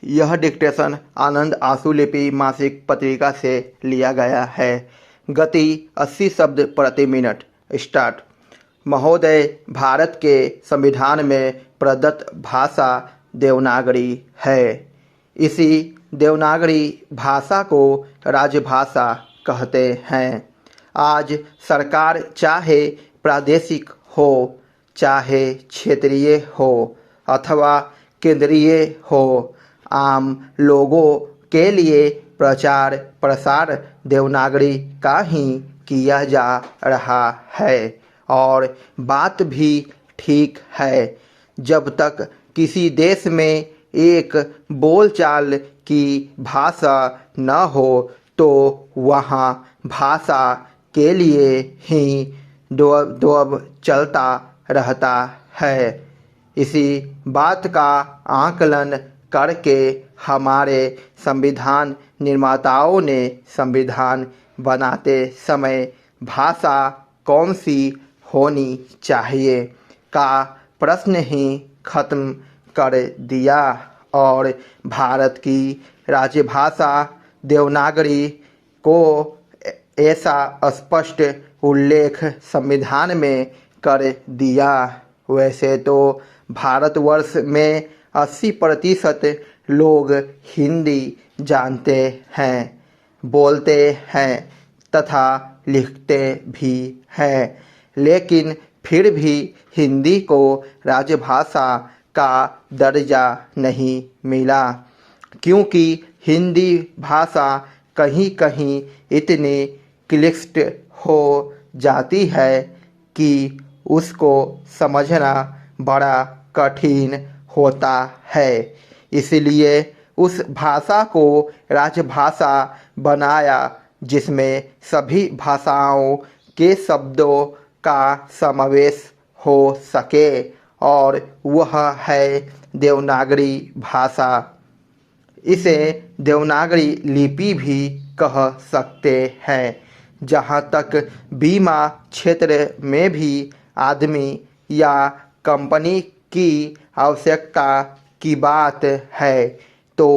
यह डिक्टेशन आनंद आशुलिपि मासिक पत्रिका से लिया गया है। गति 80 शब्द प्रति मिनट। स्टार्ट। महोदय, भारत के संविधान में प्रदत्त भाषा देवनागरी है। इसी देवनागरी भाषा को राजभाषा कहते हैं। आज सरकार चाहे प्रादेशिक हो, चाहे क्षेत्रीय हो अथवा केंद्रीय हो, आम लोगों के लिए प्रचार प्रसार देवनागरी का ही किया जा रहा है। और बात भी ठीक है। जब तक किसी देश में एक बोलचाल की भाषा न हो तो वहाँ भाषा के लिए ही द्वंद्व चलता रहता है। इसी बात का आकलन करके हमारे संविधान निर्माताओं ने संविधान बनाते समय भाषा कौन सी होनी चाहिए का प्रश्न ही खत्म कर दिया और भारत की राजभाषा देवनागरी को ऐसा स्पष्ट उल्लेख संविधान में कर दिया। वैसे तो भारतवर्ष में 80% लोग हिंदी जानते हैं, बोलते हैं तथा लिखते भी हैं, लेकिन फिर भी हिंदी को राजभाषा का दर्जा नहीं मिला, क्योंकि हिंदी भाषा कहीं कहीं इतनी क्लिष्ट हो जाती है कि उसको समझना बड़ा कठिन होता है। इसलिए उस भाषा को राजभाषा बनाया जिसमें सभी भाषाओं के शब्दों का समावेश हो सके, और वह है देवनागरी भाषा। इसे देवनागरी लिपि भी कह सकते हैं। जहाँ तक बीमा क्षेत्र में भी आदमी या कंपनी की आवश्यकता की बात है, तो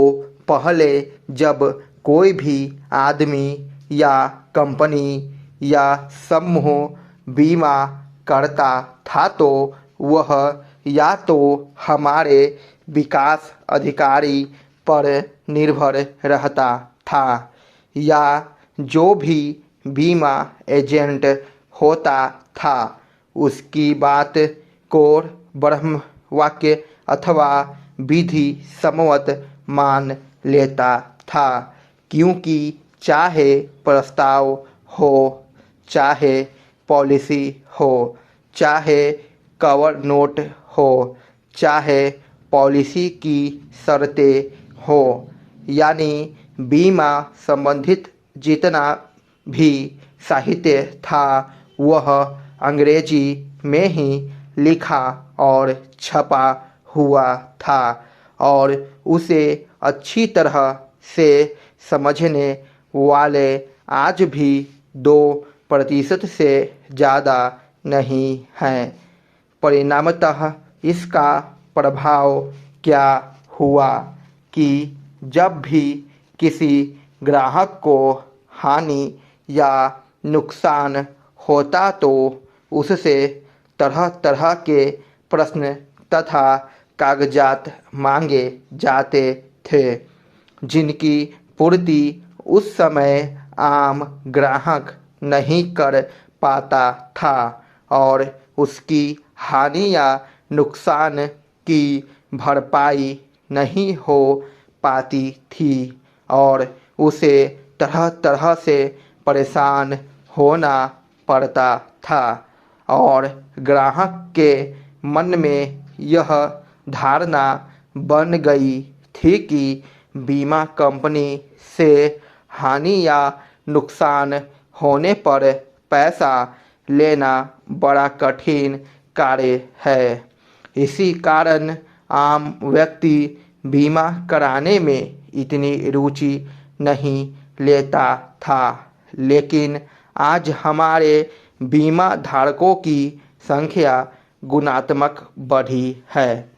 पहले जब कोई भी आदमी या कंपनी या समूह बीमा करता था तो वह या तो हमारे विकास अधिकारी पर निर्भर रहता था, या जो भी बीमा एजेंट होता था उसकी बात को ब्रह्म वाक्य अथवा विधि सम्मत मान लेता था, क्योंकि चाहे प्रस्ताव हो, चाहे पॉलिसी हो, चाहे कवर नोट हो, चाहे पॉलिसी की शर्तें हो, यानी बीमा संबंधित जितना भी साहित्य था वह अंग्रेजी में ही लिखा और छपा हुआ था, और उसे अच्छी तरह से समझने वाले आज भी 2% से ज़्यादा नहीं हैं। परिणामतः इसका प्रभाव क्या हुआ कि जब भी किसी ग्राहक को हानि या नुकसान होता तो उससे तरह तरह के प्रश्न तथा कागजात मांगे जाते थे, जिनकी पूर्ति उस समय आम ग्राहक नहीं कर पाता था, और उसकी हानि या नुकसान की भरपाई नहीं हो पाती थी, और उसे तरह तरह से परेशान होना पड़ता था। और ग्राहक के मन में यह धारणा बन गई थी कि बीमा कंपनी से हानि या नुकसान होने पर पैसा लेना बड़ा कठिन कार्य है। इसी कारण आम व्यक्ति बीमा कराने में इतनी रुचि नहीं लेता था, लेकिन आज हमारे बीमा धारकों की संख्या गुणात्मक बढ़ी है।